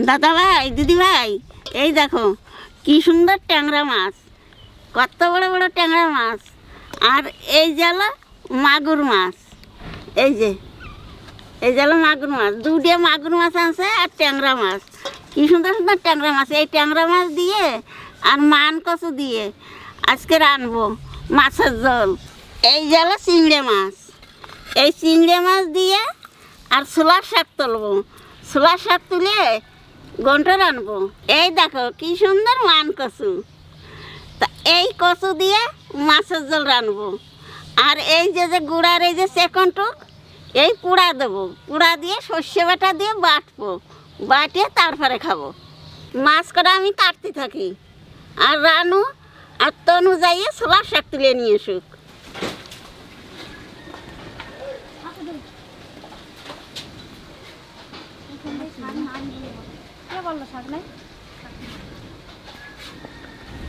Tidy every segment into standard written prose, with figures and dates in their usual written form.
দাদা ভাই, দিদি ভাই, এই দেখো কি সুন্দর ট্যাংরা মাছ, কত বড় বড় ট্যাংরা মাছ। আর এই জালো মাগুর মাছ, এই যে এই জালো মাগুর মাছ, দুটিয়া মাগুর মাছ আছে আর ট্যাংরা মাছ, কি সুন্দর সুন্দর ট্যাংরা মাছ। এই ট্যাংরা মাছ দিয়ে আর মান কচু দিয়ে আজকে রানবো মাছের ঝোল। এই জালো চিংড়ে মাছ, এই চিংড়ে মাছ দিয়ে আর ছোলার শাক তুলবো, ছোলার শাক তুলে ঘন্টা রানবো। এই দেখো কি সুন্দর মান কচু, তা এই কচু দিয়ে মাছের ঝোল রানবো। আর এই যে যে গুড়ার এই যে সেকন্ডটুক এই পুড়া দেবো, পুড়া দিয়ে সর্ষে বাটা দিয়ে বাটবো, বাটিয়ে তারপরে খাবো। মাছ কটা আমি কাটতে থাকি আর রানু আর তনু যাইয়ে ছোলার শাক তুলে নিয়ে আসুক।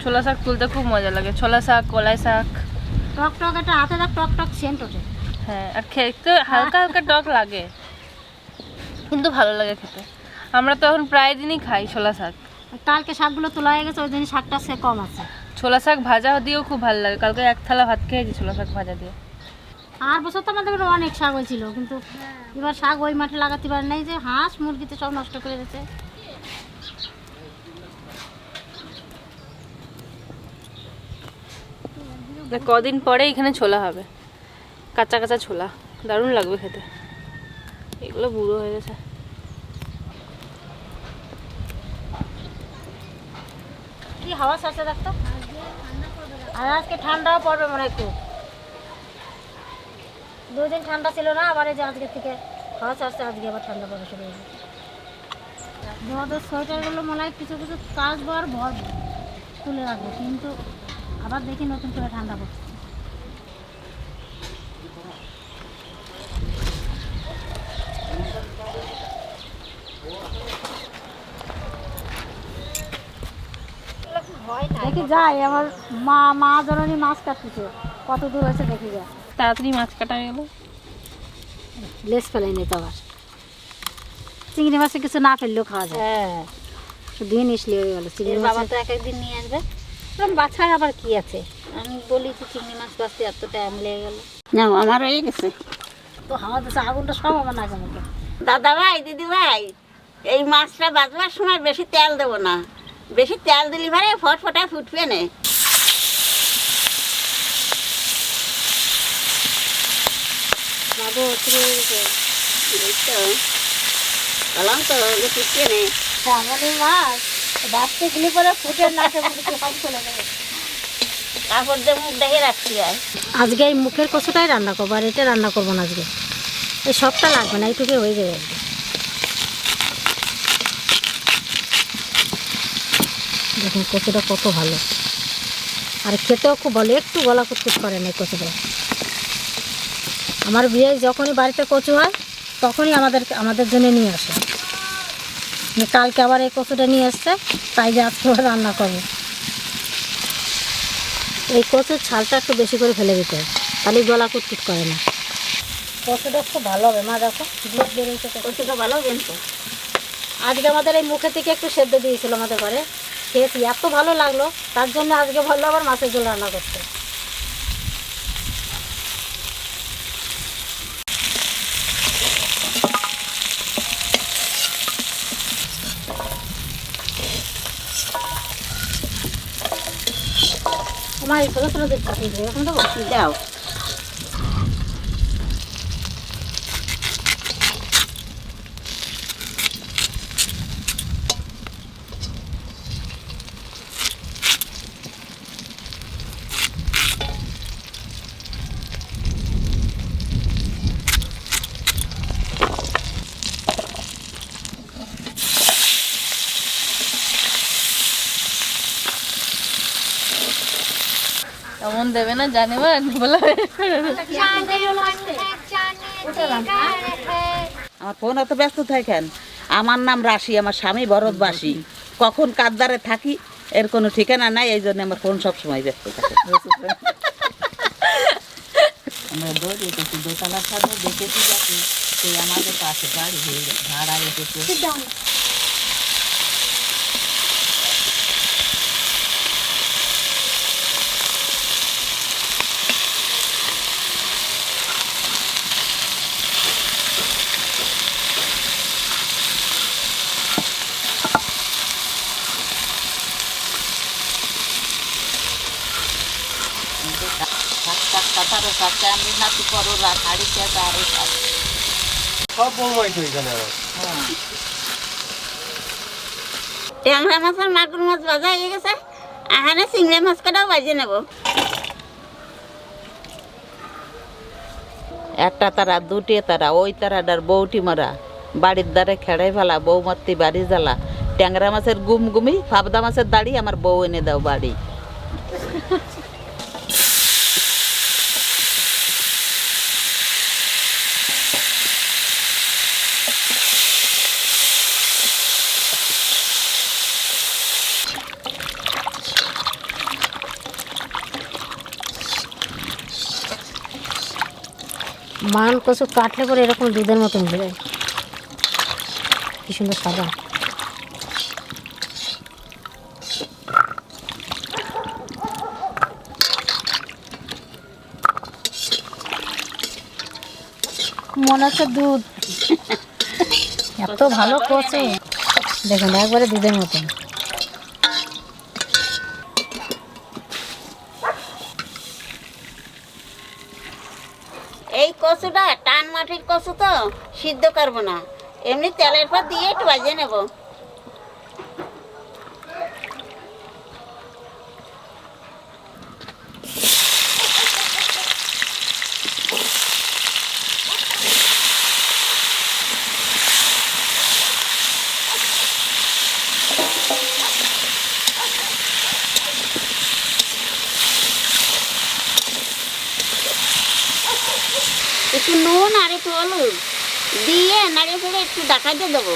ছোলা শাক তুলতে খুব মজা লাগে, ছোলা শাক, কলাই শাক, টক টক একটা হাতে দেখ টক টক সেন্ট ওঠে। হ্যাঁ, আর খেতে হালকা হালকা টক লাগে কিন্তু ভালো লাগে খেতে। আমরা তো এখন প্রায় দিনই খাই ছোলা শাক। কালকে শাকগুলো তোলা হয়ে গেছে, ওই জন্য শাকটা সে কম আছে। ছোলা শাক ভাজা দিয়েও খুব ভালো লাগে, কালকে এক থালা ভাত খেয়েছি ছোলা শাক ভাজা দিয়ে। আর বছর তো আমাদের অনেক শাক হয়েছিল, কিন্তু এবার শাক ওই মাঠে লাগাতে পারে নাই, যে হাঁস মুরগিতে সব নষ্ট করে দিয়েছে। কদিন পরে এখানে ছোলা হবে, কাঁচা কাঁচা ছোলা, দারুণ লাগবে খেতে। এগুলো বুড়ো হয়ে গেছে। কি হাওয়া ছাড়ছে দেখতো, আর আজকে ঠান্ডাও পড়বে মনে হয় খুব। দুদিন ঠান্ডা ছিল না, আবার এই যে আজকে থেকে হাওয়া ছাড়ছে, আজকে আবার ঠান্ডা পড়া শুরু হয়েছে। আমাদের সোয়েটারগুলো মনে হয় কিছু কিছু কাচবো আর ভর তুলে রাখবো, কিন্তু আবার দেখি নতুন করে ঠান্ডা পড়ছে। দেখি যাই, আমার মা জননী মাছ কাটতেছে, কত দূর হয়েছে দেখি যায়। তাড়াতাড়ি মাছ কাটা গেল, লেস ফেলাই নিতে আবার। চিংড়ি মাছে কিছু না ফেললেও খাওয়া যায়। হ্যাঁ, ধুয়ে নিসলে হয়ে গেল। চিংড়ি বাবা তো এক একদিন নিয়ে আসবে, বাছার আবার কি আছে। আমি বলি তো চিংড়ি মাছ বাঁচতে এত টাইম লেগে গেল। না আমার হয়ে গেছে তো হাওয়া দিচ্ছে, আগুনটা সব আমার নাকে মুখে। দাদা ভাই, দিদি ভাই, এই মাছটা বাজবার সময় বেশি তেল দেবো না, বেশি তেল দিলি ভারে ফটফটায় ফুটবে না। বাবু চলে গেছে, বললাম তো ফুটবে না। আমাদের মাছ বাঁচতে গেলে পরে ফুটে নাকে মুখে সব চলে যাবে। কাপড় দিয়ে মুখ দেখে রাখছি। আর আজকে এই মুখের কচুটাই রান্না করবো, আর এটা রান্না করবো না আজকে। এই সবটা লাগবে না, এইটুকু হয়ে যাবে একদম। দেখুন কচুটা কত ভালো, আর খেতেও খুব ভালো, একটু গলা কুটকুট করে না এই কচুটা। আমার বিয়ে যখনই বাড়িতে কচু হয় তখনই আমাদের জন্য নিয়ে আসে। কালকে আবার এই কচুটা নিয়ে আসছে, তাই যে আজকে আবার রান্না করবো। এই কচুর ছালটা একটু বেশি করে ফেলে দিতে হয়, তাহলে গলা কুটকুট করে না। কচুটা খুব ভালো হবে মা, দেখো দুধ বেরিয়েছে, কচুটা ভালো কিন্তু আজকে আমাদের এই মুখে থেকে একটু সেদ্ধ দিয়েছিল আমাদের ঘরে, খেয়েছি, এত ভালো লাগলো, তার জন্য আজকে ভালো আবার মাছের ঝোল রান্না করতে। আমার এই ছোটো ছোটো দেখতে এখন তো দাও। এমন দেবে না জানে বা বলে। আমার ফোন অত ব্যস্ত থাকেন। আমার নাম রাশি, আমার স্বামী ভরতবাসী, কখন কাদ্দারে থাকি এর কোনো ঠিকানা নাই, এই জন্য আমার ফোন সবসময় ব্যস্ত থাকে। আমরা দোতলার সাথে দেখেছি যাচ্ছি, সেই আমাদের পাশে বাড়ি ভাড়া এসেছে। সব চামড়ি নাতি করলা খাড়ি চেঁচা আরও সব সব বৌমাই তো এখানে আমার। ট্যাংরা মাছ আর মাগুর মাছ ভাজা হয়ে গেছে, এখানে চিংড়ি মাছ কটাও ভাজে নেব। একটা তারা দুটি তারা ওই তারাটার বউটি মারা বাড়ির দ্বারে খেড়াই ফেলা বউ মারতি বাড়ি জ্বালা ট্যাংরা মাছের গুমগুমি ফাবদা মাছের দাড়ি আমার বউ এনে দাও বাড়ি। মান কচু কাটলে পরে এরকম দুধের মতন বেরোয়, কি সুন্দর সাদা। মনে হচ্ছে দুধ, এত ভালো কচু দেখুন একবারে দুধের মতন। এই কচুটা টান মাটির কচু তো সিদ্ধ করবো না, এমনি তেলের পর দিয়ে একটু ভাজে নেব। একটু নুন আর একটু হলুদ দিয়ে নাড়িয়ে ফেলে একটু ঢাকা দিয়ে দেবো।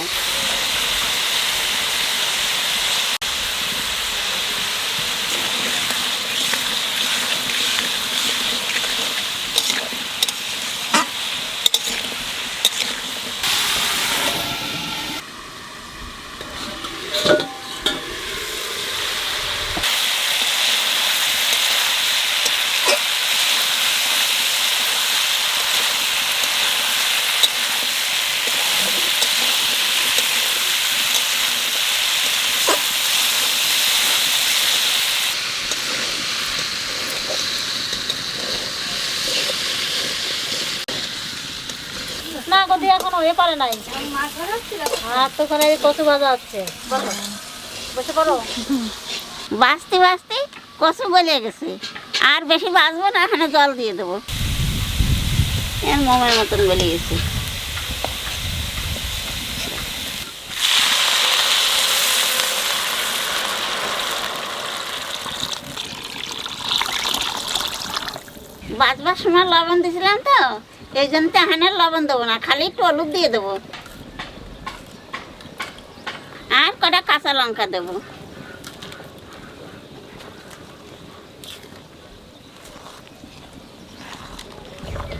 না গদি এখন হয়ে পারে নাই, হাত তো করে কচু ভাজা হচ্ছে। বলো বসে পড়ো। বাঁচতে বাঁচতে কচু গলে গেছে, আর বেশি বাঁচবো না, এখানে জল দিয়ে দেবো। এর মোমের মতন গলে গেছে। বাঁচবার সময় লবণ দিয়েছিলাম তো, এই জন্য তো এখানে লবণ দেবো না, খালি একটু হলুদ দিয়ে দেবো আর কটা কাঁচা লঙ্কা দেবো।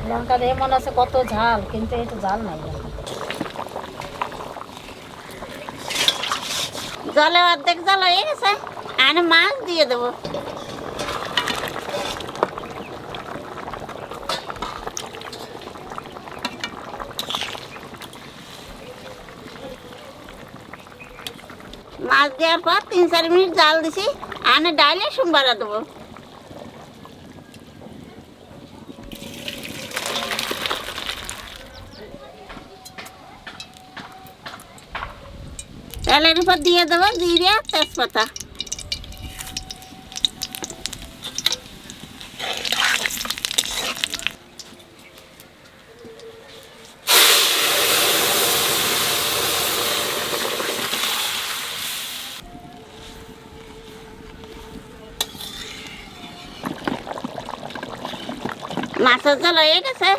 লঙ্কা দিয়ে মনে আছে কত ঝাল, কিন্তু এই তো ঝাল নাই। জলে অর্ধেক জল হয়ে গেছে, আর মাছ দিয়ে দেবো। মাছ দেওয়ার পর 3-4 মিনিট জাল দিছি, আনে ডাইলে সোমবারা দেবো। তেলের উপর দিয়ে দেবো জিরে তেজপাতা। মাছের জল হয়ে গেছে,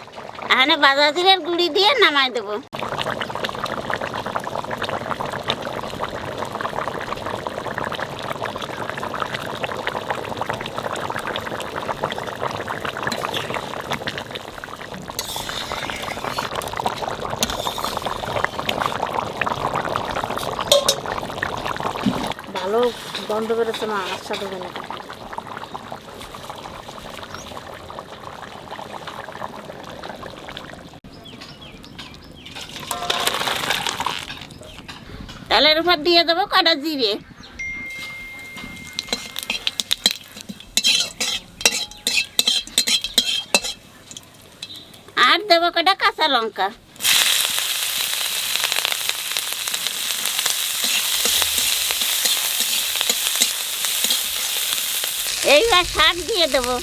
এখানে বাজা জিরের গুঁড়ি দিয়ে নামাই দেবো। ভালো গন্ধ বেরোচ্ছে না, আর সাথে গেলে তেলের উপর দিয়ে দেবো কটা জিরে। দেবো কটা কাঁচা লঙ্কা। এইবার শাক দিয়ে দেবো।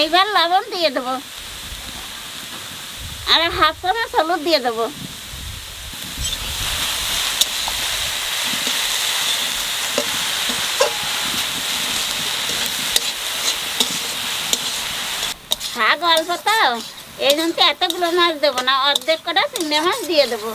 এইবার লবণ দিয়ে দেবো আর হাফ চামচ হলুদ দিয়ে দেবো। শাক অল্প তো, এই জন্য তো এতগুলো মাছ দেবো না, অর্ধেক কটা চিংড়ি মাছ দিয়ে দেবো।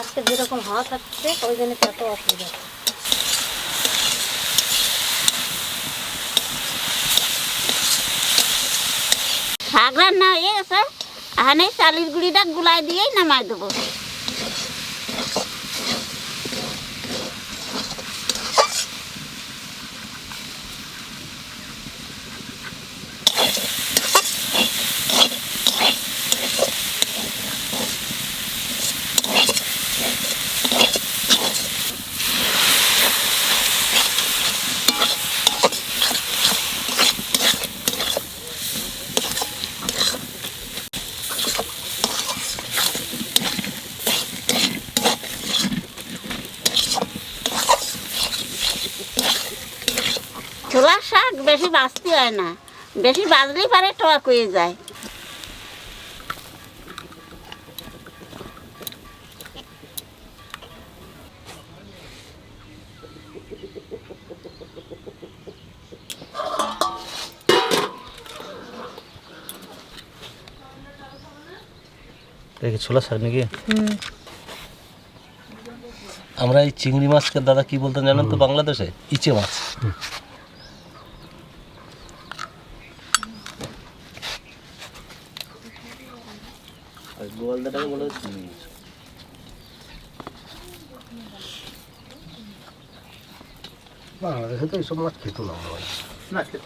আজকে যেরকম হাওয়া থাকছে ওই জন্য তত অসুবিধা। শাক রান্না হয়ে গেছে, এখানে চালের গুঁড়িটা গুলাই দিয়েই নামাই দেবো। ছোলার শাক বেশি বাছতে হয় না, বেশি বাজলেই পারে টক হয়ে যায়। দেখি ছোলা শাক নাকি? আমরা এই চিংড়ি মাছকে দাদা কি বলতেন জানেন তো বাংলাদেশে? ইচে মাছ। গোয়ালদাটাকে বলে চিংড়ি মাছ। বাংলাদেশে তো এইসব মাছ খেত না, না খেত,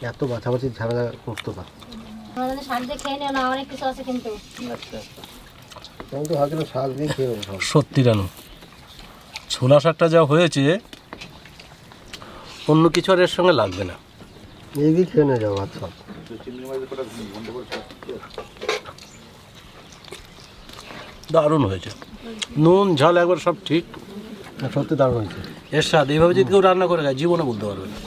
এত বাছাবাছি ঝামেলা করতো না। আমাদের শাক দিয়ে খেয়ে নিও না, অনেক কিছু আছে কিন্তু। আচ্ছা, আমি তো ভাবছিলাম শাক দিয়ে খেয়ে নেবো। সত্যি জানো, ছোলা শাকটা যা হয়েছে অন্য কিছু আর এর সঙ্গে লাগবে না। এই দিয়ে খেয়ে নিয়ে যাবো ভাত সব। দারুণ হয়েছে, নুন ঝাল একবার সব ঠিক, সত্যি দারুণ হয়েছে। এর স্বাদ এইভাবে যদি কেউ রান্না করে খায় জীবনে বলতে পারবে না।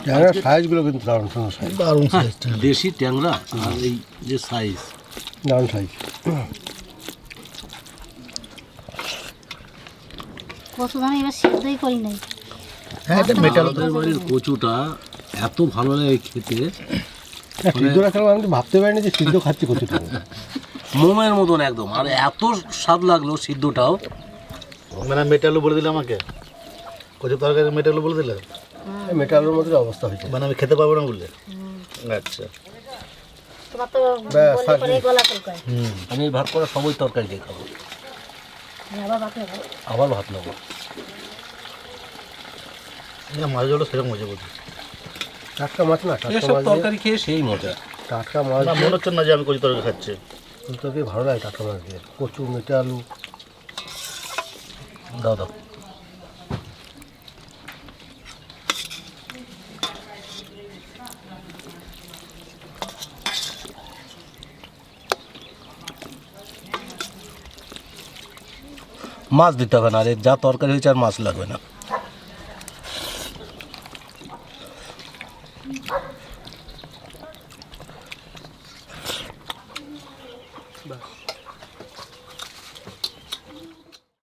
ট্যাংরার সাইজগুলো কিন্তু দারুণ সুন্দর সাইজ, দারুণ সাইজ, দেশি ট্যাংরা আর এই যে সাইজ, দারুণ সাইজ। কচু আমি এবার সিদ্ধই করি নাই। হ্যাঁ, এটা মেটালের বাড়ির কচুটা এত ভালো লাগে খেতে। সিদ্ধটা খেলাম, আমি তো ভাবতে পারিনি যে সিদ্ধ খাচ্ছি কচুটা। মোমের মতন একদম, আর এত স্বাদ লাগলো সিদ্ধটাও। মানে মেটালু বলে দিলে আমাকে, কচু তরকারি মেটালু বলে দিলে, মেটালের মধ্যে অবস্থা হয়েছে, মানে আমি খেতে পারবো না বললে। আচ্ছা, তোমার তো বললে পরে গলা চুলকায়। আমি এই ভাত করা সবই তরকারি দিয়ে খাবো, আবার ভাত নেবো। আবার ভাত নেবো। মাছ জলটা সেরকম মজা বলছি, টাটকা মাছ না, টাটকা মাছ তরকারি খেয়ে সেই মজা। টাটকা মাছ না, মনে হচ্ছে না যে আমি কচু তরকারি খাচ্ছি। কচু তরকারি ভালো লাগে টাটকা মাছ দিয়ে, কচু মেটে আলু। দাও দাও, মাছ দিতে হবে না, আর যা তরকারি হয়েছে আর মাছ লাগবে না। বাস।